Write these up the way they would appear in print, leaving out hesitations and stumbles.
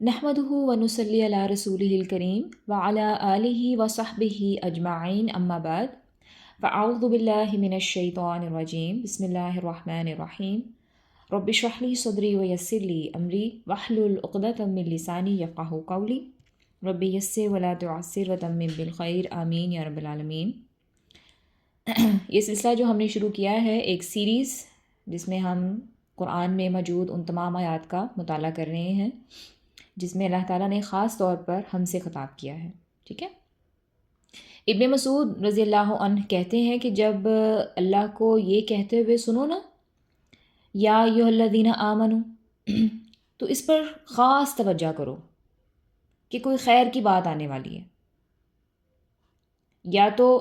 نحمده ونصلي على رسوله الكريم وعلى آله وصحبه أجمعين أما بعد فأعوذ بالله من الشيطان الرجيم بسم الله الرحمن الرحيم رب اشرح لي صدري ويسر لي أمري واحلل عقدة من لساني يفقهوا قولي رب يسر ولا تعسر وتمم بالخير آمین یا رب العالمین۔ یہ سلسلہ جو ہم نے شروع کیا ہے ایک سیریز جس میں ہم قرآن میں موجود ان تمام آیات کا مطالعہ کر رہے ہیں جس میں اللہ تعالیٰ نے خاص طور پر ہم سے خطاب کیا ہے، ٹھیک ہے۔ ابن مسعود رضی اللہ عنہ کہتے ہیں کہ جب اللہ کو یہ کہتے ہوئے سنو نا یا ایھا الذین آمنو، تو اس پر خاص توجہ کرو کہ کوئی خیر کی بات آنے والی ہے، یا تو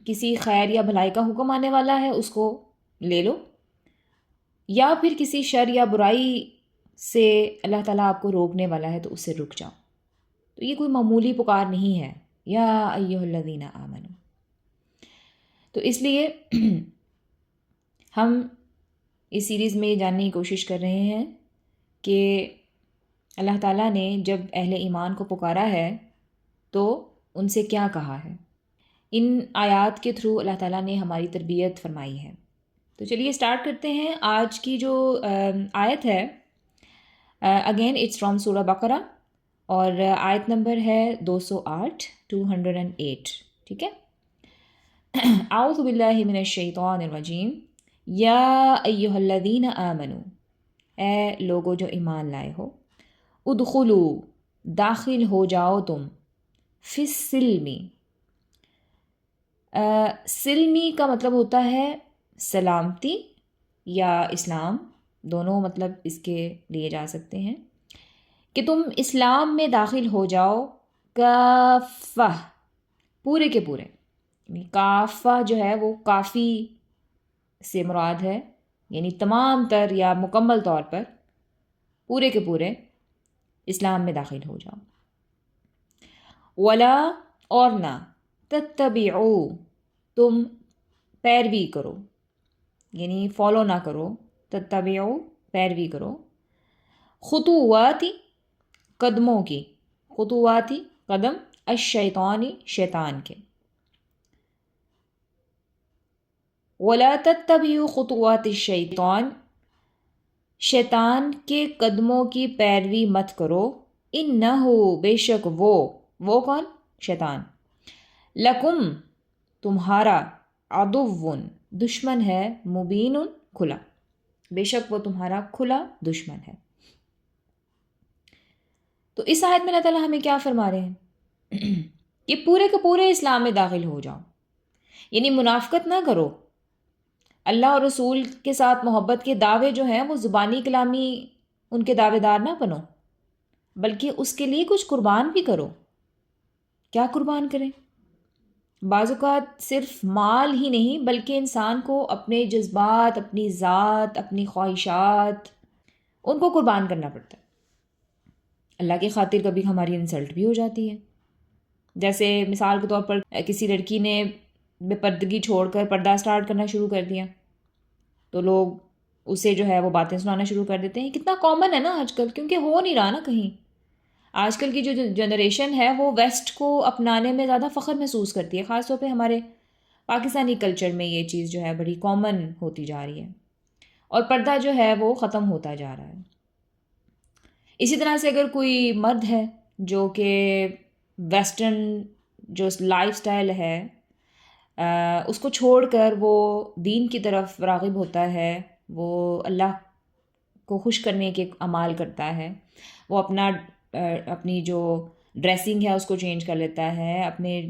کسی خیر یا بھلائی کا حکم آنے والا ہے اس کو لے لو، یا پھر کسی شر یا برائی سے اللہ تعالیٰ آپ کو روکنے والا ہے تو اس سے رک جاؤ۔ تو یہ کوئی معمولی پکار نہیں ہے، یا ایھا الذین آمنو۔ تو اس لیے ہم اس سیریز میں یہ جاننے کی کوشش کر رہے ہیں کہ اللہ تعالیٰ نے جب اہل ایمان کو پکارا ہے تو ان سے کیا کہا ہے۔ ان آیات کے تھرو اللہ تعالیٰ نے ہماری تربیت فرمائی ہے۔ تو چلیے اسٹارٹ کرتے ہیں۔ آج کی جو آیت ہے اگین اٹس فرام سورہ بقرہ، اور آیت نمبر ہے 208 208، ٹھیک ہے۔ اعوذ باللہ من الشیطان الرجیم، یا ایھا الذین آمنو، اے لوگو جو ایمان لائے ہو، ادخلو، داخل ہو جاؤ تم، فی السلم، سلمی کا مطلب ہوتا ہے سلامتی یا اسلام، دونوں مطلب اس کے لیے جا سکتے ہیں، کہ تم اسلام میں داخل ہو جاؤ، کافہ، پورے کے پورے، یعنی کافہ جو ہے وہ کافی سے مراد ہے، یعنی تمام تر یا مکمل طور پر پورے کے پورے اسلام میں داخل ہو جاؤ۔ ولا، اور نہ، تتبعوا، تم پیروی کرو، یعنی فالو نہ کرو، تتبعوا، پیروی کرو، خطواتی، قدموں کی، خطواتی قدم، الشیطانی، شیطان کے، ولا تتبعوا خطوات الشیطان، شیطان کے قدموں کی پیروی مت کرو، انہ، بے شک وہ کون؟ شیطان، لکم، تمہارا، عدو، دشمن ہے، مبین، کھلا، بے شک وہ تمہارا کھلا دشمن ہے۔ تو اس آیت میں اللہ تعالیٰ ہمیں کیا فرما رہے ہیں کہ پورے کے پورے اسلام میں داخل ہو جاؤ، یعنی منافقت نہ کرو، اللہ اور رسول کے ساتھ محبت کے دعوے جو ہیں وہ زبانی کلامی ان کے دعوے دار نہ بنو، بلکہ اس کے لیے کچھ قربان بھی کرو۔ کیا قربان کریں؟ بعض اوقات صرف مال ہی نہیں بلکہ انسان کو اپنے جذبات، اپنی ذات، اپنی خواہشات، ان کو قربان کرنا پڑتا ہے۔ اللہ کی خاطر کبھی ہماری انسلٹ بھی ہو جاتی ہے، جیسے مثال کے طور پر کسی لڑکی نے بے پردگی چھوڑ کر پردہ سٹارٹ کرنا شروع کر دیا تو لوگ اسے جو ہے وہ باتیں سنانا شروع کر دیتے ہیں۔ کتنا کامن ہے نا آج کل، کیونکہ ہو نہیں رہا نا کہیں۔ آج کل کی جو جنریشن ہے وہ ویسٹ کو اپنانے میں زیادہ فخر محسوس کرتی ہے، خاص طور پہ ہمارے پاکستانی کلچر میں یہ چیز جو ہے بڑی کامن ہوتی جا رہی ہے، اور پردہ جو ہے وہ ختم ہوتا جا رہا ہے۔ اسی طرح سے اگر کوئی مرد ہے جو کہ ویسٹرن جو لائف سٹائل ہے اس کو چھوڑ کر وہ دین کی طرف راغب ہوتا ہے، وہ اللہ کو خوش کرنے کے اعمال کرتا ہے، وہ اپنی جو ڈریسنگ ہے اس کو چینج کر لیتا ہے، اپنے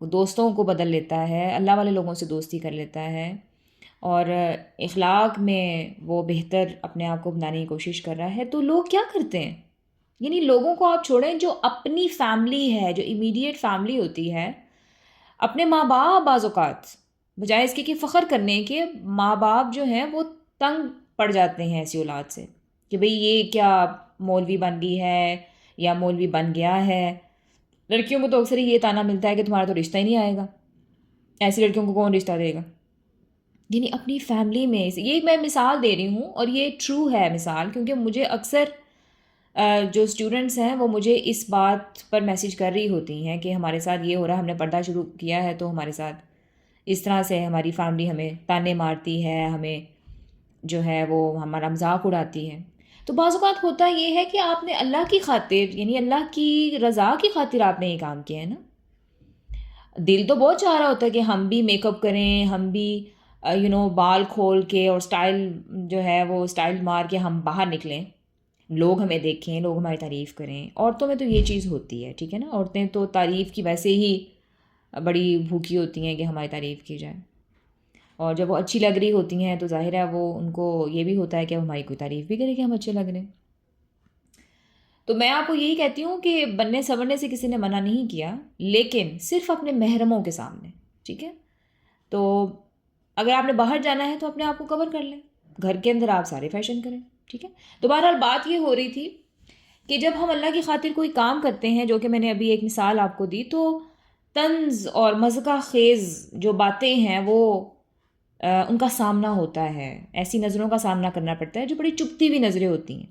دوستوں کو بدل لیتا ہے، اللہ والے لوگوں سے دوستی کر لیتا ہے، اور اخلاق میں وہ بہتر اپنے آپ کو بنانے کی کوشش کر رہا ہے، تو لوگ کیا کرتے ہیں؟ یعنی لوگوں کو آپ چھوڑیں، جو اپنی فیملی ہے، جو امیڈیٹ فیملی ہوتی ہے، اپنے ماں باپ بعض اوقات بجائے اس کے فخر کرنے کے، ماں باپ جو ہیں وہ تنگ پڑ جاتے ہیں ایسی اولاد سے کہ بھئی یہ کیا مولوی بن گئی ہے یا مولوی بن گیا ہے۔ لڑکیوں کو تو اکثر یہ تانا ملتا ہے کہ تمہارا تو رشتہ ہی نہیں آئے گا، ایسی لڑکیوں کو کون رشتہ دے گا؟ یعنی اپنی فیملی میں یہ میں مثال دے رہی ہوں، اور یہ ٹرو ہے مثال، کیونکہ مجھے اکثر جو اسٹوڈنٹس ہیں وہ مجھے اس بات پر میسیج کر رہی ہوتی ہیں کہ ہمارے ساتھ یہ ہو رہا ہے، ہم نے پردہ شروع کیا ہے تو ہمارے ساتھ اس طرح سے ہماری فیملی ہمیں تانے مارتی ہے، ہمیں جو ہے وہ ہمارا مذاق اڑاتی ہے۔ تو بعض اوقات ہوتا یہ ہے کہ آپ نے اللہ کی خاطر، یعنی اللہ کی رضا کی خاطر آپ نے یہ کام کیا ہے نا۔ دل تو بہت چاہ رہا ہوتا ہے کہ ہم بھی میک اپ کریں، ہم بھی بال کھول کے اور سٹائل جو ہے وہ سٹائل مار کے ہم باہر نکلیں، لوگ ہمیں دیکھیں، لوگ ہماری تعریف کریں۔ عورتوں میں تو یہ چیز ہوتی ہے، ٹھیک ہے نا، عورتیں تو تعریف کی ویسے ہی بڑی بھوکی ہوتی ہیں کہ ہماری تعریف کی جائے، اور جب وہ اچھی لگ رہی ہوتی ہیں تو ظاہر ہے وہ ان کو یہ بھی ہوتا ہے کہ ہماری کوئی تعریف بھی کرے کہ ہم اچھے لگ رہے ہیں۔ تو میں آپ کو یہی کہتی ہوں کہ بننے سنورنے سے کسی نے منع نہیں کیا، لیکن صرف اپنے محرموں کے سامنے، ٹھیک ہے۔ تو اگر آپ نے باہر جانا ہے تو اپنے آپ کو کور کر لیں، گھر کے اندر آپ سارے فیشن کریں، ٹھیک ہے۔ تو بہرحال بات یہ ہو رہی تھی کہ جب ہم اللہ کی خاطر کوئی کام کرتے ہیں، جو کہ میں نے ابھی ایک مثال آپ کو دی، تو طنز اور مذاق خیز جو باتیں ہیں وہ ان کا سامنا ہوتا ہے، ایسی نظروں کا سامنا کرنا پڑتا ہے جو بڑی چبھتی ہوئی نظریں ہوتی ہیں۔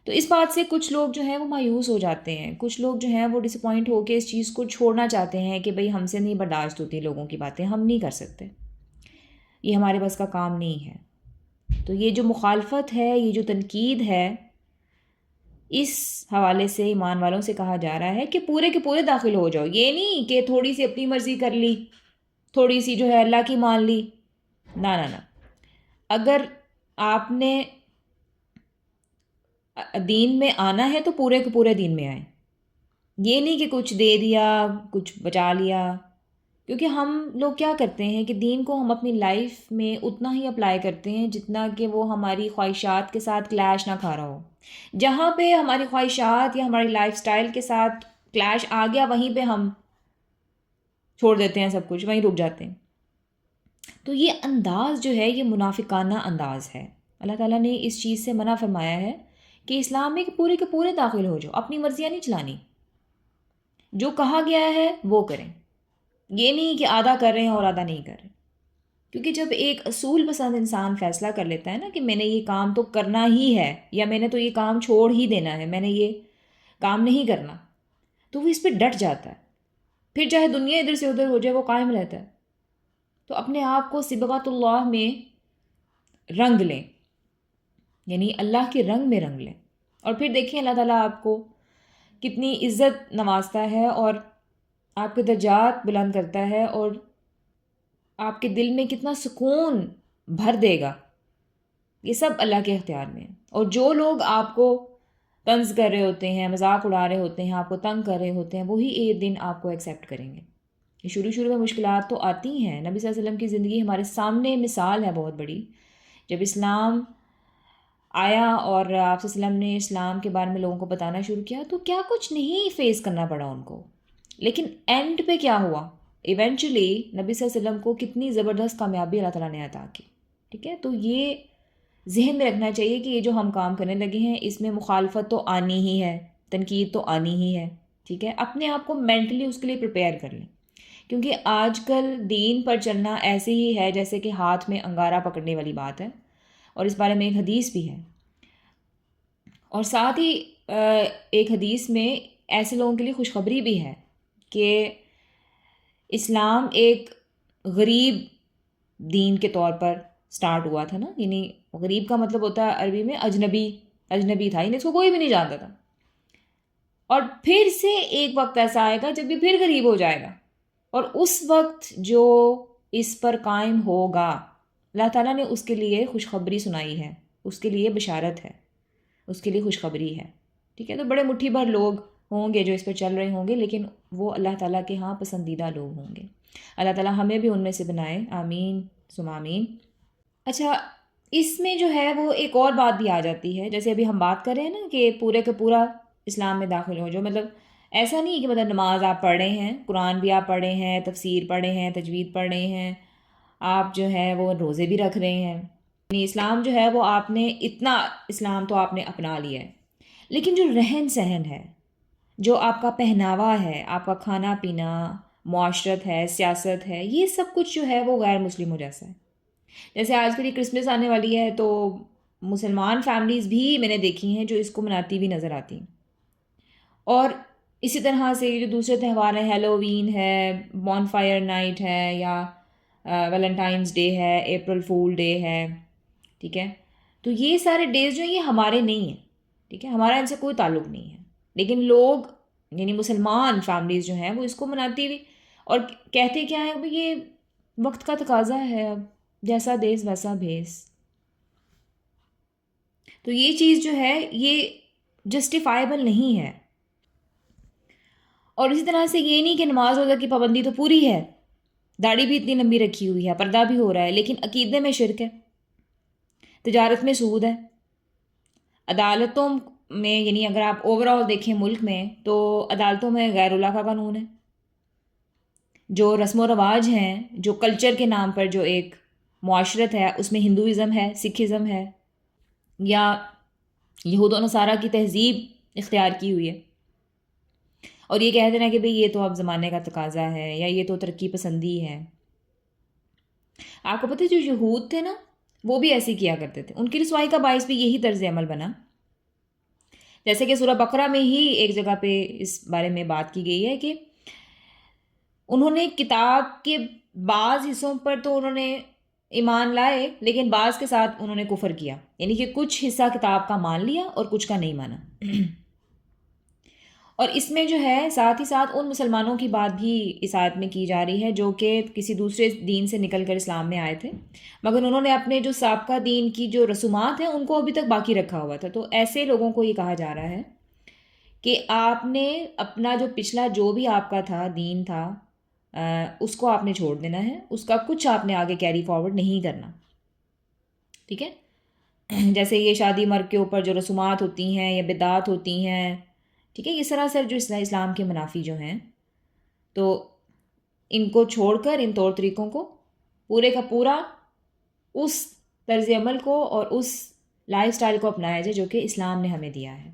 تو اس بات سے کچھ لوگ جو ہیں وہ مایوس ہو جاتے ہیں، کچھ لوگ جو ہیں وہ ڈس اپوائنٹ ہو کے اس چیز کو چھوڑنا چاہتے ہیں کہ بھئی ہم سے نہیں برداشت ہوتی لوگوں کی باتیں، ہم نہیں کر سکتے، یہ ہمارے بس کا کام نہیں ہے۔ تو یہ جو مخالفت ہے، یہ جو تنقید ہے، اس حوالے سے ایمان والوں سے کہا جا رہا ہے کہ پورے کے پورے داخل ہو جاؤ، یہ نہیں کہ تھوڑی سی اپنی مرضی کر لی، تھوڑی سی جو ہے اللہ کی مان لی، نہ نہ نہ۔ اگر آپ نے دین میں آنا ہے تو پورے کے پورے دین میں آئیں، یہ نہیں کہ کچھ دے دیا کچھ بچا لیا، کیونکہ ہم لوگ کیا کرتے ہیں کہ دین کو ہم اپنی لائف میں اتنا ہی اپلائی کرتے ہیں جتنا کہ وہ ہماری خواہشات کے ساتھ کلیش نہ کھا رہا ہو۔ جہاں پہ ہماری خواہشات یا ہماری لائف سٹائل کے ساتھ کلیش آ گیا، وہیں پہ ہم چھوڑ دیتے ہیں سب کچھ، وہیں رک جاتے ہیں۔ تو یہ انداز جو ہے یہ منافقانہ انداز ہے۔ اللہ تعالیٰ نے اس چیز سے منع فرمایا ہے کہ اسلام میں کہ پورے کے پورے داخل ہو جاؤ، اپنی مرضیاں نہیں چلانی، جو کہا گیا ہے وہ کریں، یہ نہیں کہ آدھا کر رہے ہیں اور آدھا نہیں کر رہے۔ کیونکہ جب ایک اصول پسند انسان فیصلہ کر لیتا ہے نا کہ میں نے یہ کام تو کرنا ہی ہے، یا میں نے تو یہ کام چھوڑ ہی دینا ہے، میں نے یہ کام نہیں کرنا، تو وہ اس پہ ڈٹ جاتا ہے، پھر چاہے دنیا ادھر سے ادھر ہو جائے وہ قائم رہتا ہے۔ تو اپنے آپ کو صبغۃ اللہ میں رنگ لیں، یعنی اللہ کے رنگ میں رنگ لیں، اور پھر دیکھیں اللہ تعالیٰ آپ کو کتنی عزت نوازتا ہے اور آپ کے درجات بلند کرتا ہے، اور آپ کے دل میں کتنا سکون بھر دے گا۔ یہ سب اللہ کے اختیار میں ہے۔ اور جو لوگ آپ کو طنز کر رہے ہوتے ہیں، مذاق اڑا رہے ہوتے ہیں، آپ کو تنگ کر رہے ہوتے ہیں، وہی ایک دن آپ کو ایکسیپٹ کریں گے۔ یہ شروع میں مشکلات تو آتی ہیں، نبی صلی اللہ علیہ وسلم کی زندگی ہمارے سامنے مثال ہے بہت بڑی۔ جب اسلام آیا اور آپ صلی اللہ علیہ وسلم نے اسلام کے بارے میں لوگوں کو بتانا شروع کیا، تو کیا کچھ نہیں فیس کرنا پڑا ان کو، لیکن اینڈ پہ کیا ہوا، ایونچولی نبی صلی اللہ علیہ وسلم کو کتنی زبردست کامیابی اللہ تعالیٰ نے عطا کی، ٹھیک ہے۔ تو یہ ذہن میں رکھنا چاہیے کہ یہ جو ہم کام کرنے لگے ہیں اس میں مخالفت تو آنی ہی ہے، تنقید تو آنی ہی ہے، ٹھیک ہے۔ اپنے آپ کو مینٹلی اس کے لیے پریپیئر کر لیں، کیونکہ آج کل دین پر چلنا ایسے ہی ہے جیسے کہ ہاتھ میں انگارہ پکڑنے والی بات ہے، اور اس بارے میں ایک حدیث بھی ہے، اور ساتھ ہی ایک حدیث میں ایسے لوگوں کے لیے خوشخبری بھی ہے کہ اسلام ایک غریب دین کے طور پر سٹارٹ ہوا تھا نا، یعنی غریب کا مطلب ہوتا ہے عربی میں اجنبی تھا، یعنی اس کو کوئی بھی نہیں جانتا تھا، اور پھر سے ایک وقت ایسا آئے گا جب یہ پھر غریب ہو جائے گا، اور اس وقت جو اس پر قائم ہوگا اللہ تعالیٰ نے اس کے لیے خوشخبری سنائی ہے، اس کے لیے بشارت ہے، اس کے لیے خوشخبری ہے، ٹھیک ہے۔ تو بڑے مٹھی بھر لوگ ہوں گے جو اس پر چل رہے ہوں گے، لیکن وہ اللہ تعالیٰ کے ہاں پسندیدہ لوگ ہوں گے۔ اللہ تعالیٰ ہمیں بھی ان میں سے بنائے، آمین ثم آمین۔ اچھا، اس میں جو ہے وہ ایک اور بات بھی آ جاتی ہے، جیسے ابھی ہم بات کر رہے ہیں نا کہ پورے کا پورا اسلام میں داخل ہو جاؤ، مطلب ایسا نہیں کہ مطلب نماز آپ پڑھ رہے ہیں، قرآن بھی آپ پڑھ رہے ہیں، تفسیر پڑھ رہے ہیں، تجوید پڑھ رہے ہیں، آپ جو ہے وہ روزے بھی رکھ رہے ہیں، یعنی اسلام جو ہے وہ آپ نے اتنا اسلام تو آپ نے اپنا لیا ہے، لیکن جو رہن سہن ہے، جو آپ کا پہناوا ہے، آپ کا کھانا پینا، معاشرت ہے، سیاست ہے، یہ سب کچھ جو ہے وہ غیر مسلموں جیسا ہے۔ جیسے آج کل یہ کرسمس آنے والی ہے، تو مسلمان فیملیز بھی میں نے دیکھی ہیں جو اس کو مناتی ہوئی نظر آتی ہیں. اور اسی طرح سے جو دوسرے تہوار ہیں، ہیلووین ہے، بون فائر نائٹ ہے، یا ویلنٹائنس ڈے ہے، اپریل فول ڈے ہے. ٹھیک ہے، تو یہ سارے ڈیز جو ہیں یہ ہمارے نہیں ہیں. ٹھیک ہے، ہمارا ان سے کوئی تعلق نہیں ہے، لیکن لوگ یعنی مسلمان فیملیز جو ہیں وہ اس کو مناتی ہوئی اور کہتے کیا ہیں بھئی یہ وقت کا تقاضا ہے، اب جیسا دیس ویسا بھیس. تو یہ چیز جو ہے یہ جسٹیفائیبل نہیں ہے. اور اسی طرح سے یہ نہیں کہ نماز روزہ کی پابندی تو پوری ہے، داڑھی بھی اتنی لمبی رکھی ہوئی ہے، پردہ بھی ہو رہا ہے، لیکن عقیدے میں شرک ہے، تجارت میں سود ہے. عدالتوں میں یعنی اگر آپ اوور آل دیکھیں ملک میں تو عدالتوں میں غیر اللہ کا قانون ہے. جو رسم و رواج ہیں، جو کلچر کے نام پر جو ایک معاشرت ہے، اس میں ہندوازم ہے، سکھزم ہے، یا یہود و نصارہ کی تہذیب اختیار کی ہوئی ہے، اور یہ کہہ دینا کہ بھئی یہ تو اب زمانے کا تقاضا ہے یا یہ تو ترقی پسندی ہے. آپ کو پتہ ہے جو یہود تھے نا وہ بھی ایسے کیا کرتے تھے، ان کی رسوائی کا باعث بھی یہی طرز عمل بنا. جیسے کہ سورہ بقرہ میں ہی ایک جگہ پہ اس بارے میں بات کی گئی ہے کہ انہوں نے کتاب کے بعض حصوں پر تو انہوں نے ایمان لائے، لیکن بعض کے ساتھ انہوں نے کفر کیا، یعنی کہ کچھ حصہ کتاب کا مان لیا اور کچھ کا نہیں مانا. اور اس میں جو ہے ساتھ ہی ساتھ ان مسلمانوں کی بات بھی اس آیت میں کی جا رہی ہے جو کہ کسی دوسرے دین سے نکل کر اسلام میں آئے تھے، مگر انہوں نے اپنے جو سابقہ دین کی جو رسومات ہیں ان کو ابھی تک باقی رکھا ہوا تھا. تو ایسے لوگوں کو یہ کہا جا رہا ہے کہ آپ نے اپنا جو پچھلا جو بھی آپ کا تھا دین تھا اس کو آپ نے چھوڑ دینا ہے، اس کا کچھ آپ نے آگے کیری فارورڈ نہیں کرنا. ٹھیک ہے، جیسے یہ شادی مرگ کے اوپر جو رسومات ہوتی ہیں یا بدعات ہوتی ہیں، ٹھیک ہے، یہ سراسر جو اسلام کے منافی جو ہیں، تو ان کو چھوڑ کر ان طور طریقوں کو پورے کا پورا اس طرز عمل کو اور اس لائف سٹائل کو اپنایا جائے جو کہ اسلام نے ہمیں دیا ہے.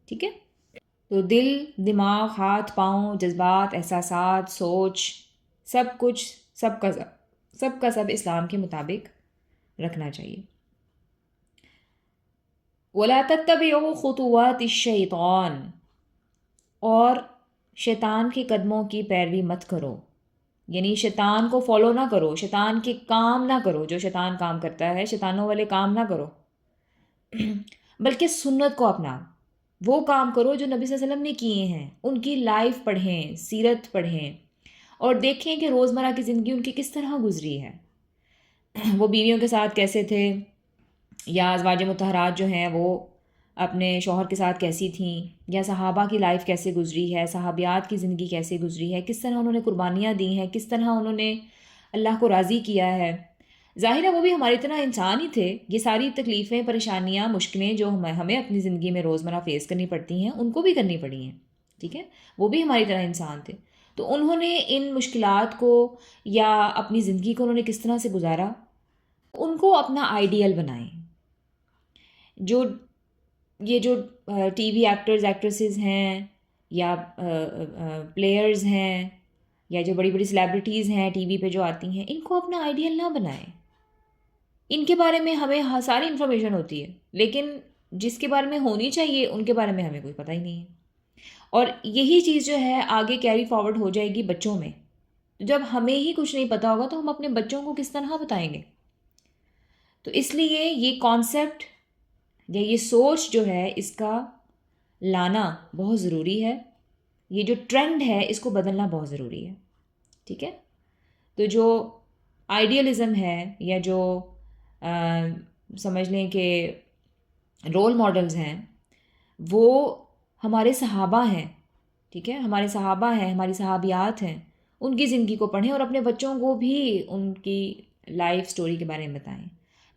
ٹھیک ہے، تو دل، دماغ، ہاتھ پاؤں، جذبات، احساسات، سوچ، سب کچھ سب کا سب اسلام کے مطابق رکھنا چاہیے. وَلَا تَتَّبِعُوا خُطُوَاتِ الشَّيْطَانِ، اور شیطان کے قدموں کی پیروی مت کرو، یعنی شیطان کو فالو نہ کرو، شیطان کے کام نہ کرو، جو شیطان کام کرتا ہے شیطانوں والے کام نہ کرو، بلکہ سنت کو اپناؤ. وہ کام کرو جو نبی صلی اللہ علیہ وسلم نے کیے ہیں، ان کی لائف پڑھیں، سیرت پڑھیں، اور دیکھیں کہ روزمرہ کی زندگی ان کی کس طرح گزری ہے. وہ بیویوں کے ساتھ کیسے تھے، یا ازواج مطہرات جو ہیں وہ اپنے شوہر کے ساتھ کیسی تھیں، یا صحابہ کی لائف کیسے گزری ہے، صحابیات کی زندگی کیسے گزری ہے، کس طرح انہوں نے قربانیاں دی ہیں، کس طرح انہوں نے اللہ کو راضی کیا ہے. ظاہر ہے وہ بھی ہماری طرح انسان ہی تھے. یہ ساری تکلیفیں، پریشانیاں، مشکلیں جو ہمیں اپنی زندگی میں روزمرہ فیس کرنی پڑتی ہیں ان کو بھی کرنی پڑی ہیں. ٹھیک ہے، وہ بھی ہماری طرح انسان تھے. تو انہوں نے ان مشکلات کو یا اپنی زندگی کو انہوں نے کس طرح سے گزارا، ان کو اپنا آئیڈیل بنائیں. جو یہ جو ٹی وی ایکٹرز ایکٹریسز ہیں، یا پلیئرز ہیں، یا جو بڑی بڑی سیلیبریٹیز ہیں ٹی وی پہ جو آتی ہیں، ان کو اپنا آئیڈیل نہ بنائیں. ان کے بارے میں ہمیں ساری انفارمیشن ہوتی ہے، لیکن جس کے بارے میں ہونی چاہیے ان کے بارے میں ہمیں کوئی پتہ ہی نہیں ہے. اور یہی چیز جو ہے آگے کیری فارورڈ ہو جائے گی بچوں میں. جب ہمیں ہی کچھ نہیں پتہ ہوگا تو ہم اپنے بچوں کو کس طرح بتائیں گے. تو اس لیے یہ کانسیپٹ یا یہ سوچ جو ہے اس کا لانا بہت ضروری ہے. یہ جو ٹرینڈ ہے اس کو بدلنا بہت ضروری ہے. ٹھیک ہے، تو جو آئیڈیلزم ہے یا جو سمجھ لیں کہ رول ماڈلز ہیں وہ ہمارے صحابہ ہیں. ٹھیک ہے، ہمارے صحابہ ہیں، ہماری صحابیات ہیں. ان کی زندگی کو پڑھیں اور اپنے بچوں کو بھی ان کی لائف سٹوری کے بارے میں بتائیں،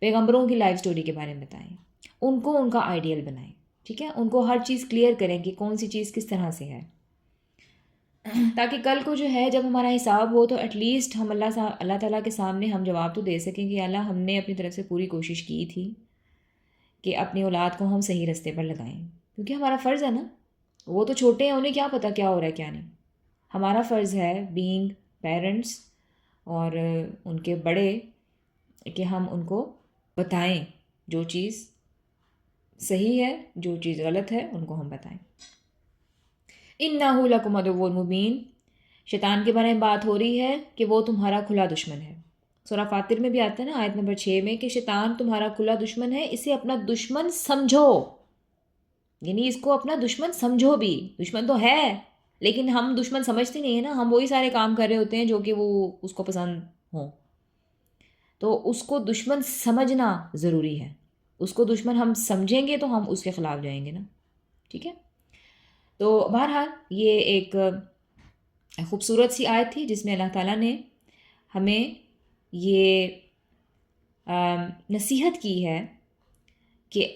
پیغمبروں کی لائف سٹوری کے بارے میں بتائیں، ان کو ان کا آئیڈیل بنائیں. ٹھیک ہے، ان کو ہر چیز کلیئر کریں کہ کون سی چیز کس طرح سے ہے، تاکہ کل کو جو ہے جب ہمارا حساب ہو تو ایٹ لیسٹ ہم اللہ تعالیٰ کے سامنے ہم جواب تو دے سکیں کہ اللہ ہم نے اپنی طرف سے پوری کوشش کی تھی کہ اپنی اولاد کو ہم صحیح رستے پر لگائیں. کیونکہ ہمارا فرض ہے نا، وہ تو چھوٹے ہیں، انہیں کیا پتہ کیا ہو رہا ہے کیا نہیں. ہمارا فرض ہے بینگ پیرنٹس اور ان کے بڑے کہ ہم ان کو بتائیں جو چیز صحیح ہے، جو چیز غلط ہے ان کو ہم بتائیں۔ اِنَّهُ لَكُمْ عَدُوٌّ مُّبِینٌ، شیطان کے بارے میں بات ہو رہی ہے کہ وہ تمہارا کھلا دشمن ہے۔ سورہ فاطر میں بھی آتا ہے نا آیت نمبر 6 میں کہ شیطان تمہارا کھلا دشمن ہے، اسے اپنا دشمن سمجھو، یعنی اس کو اپنا دشمن سمجھو بھی، دشمن تو ہے لیکن ہم دشمن سمجھتے نہیں ہیں نا، ہم وہی سارے کام کر رہے ہوتے ہیں جو کہ وہ اس کو پسند ہوں، تو اس کو دشمن سمجھنا ضروری ہے، اس کو دشمن ہم سمجھیں گے تو ہم اس کے خلاف جائیں گے نا، ٹھیک ہے۔ تو بہرحال یہ ایک خوبصورت سی آیت تھی جس میں اللہ تعالیٰ نے ہمیں یہ نصیحت کی ہے کہ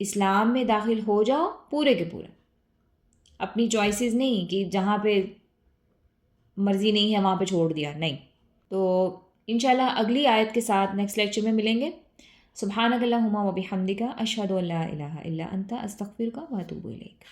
اسلام میں داخل ہو جاؤ پورے کے پورے، اپنی چوائسیز نہیں کہ جہاں پہ مرضی نہیں ہے وہاں پہ چھوڑ دیا، نہیں۔ تو انشاءاللہ اگلی آیت کے ساتھ نیکسٹ لیکچر میں ملیں گے۔ سبحانک اللہم و بحمدک، اشہد ان لا الہ الا انت، استغفرک و اتوب الیک۔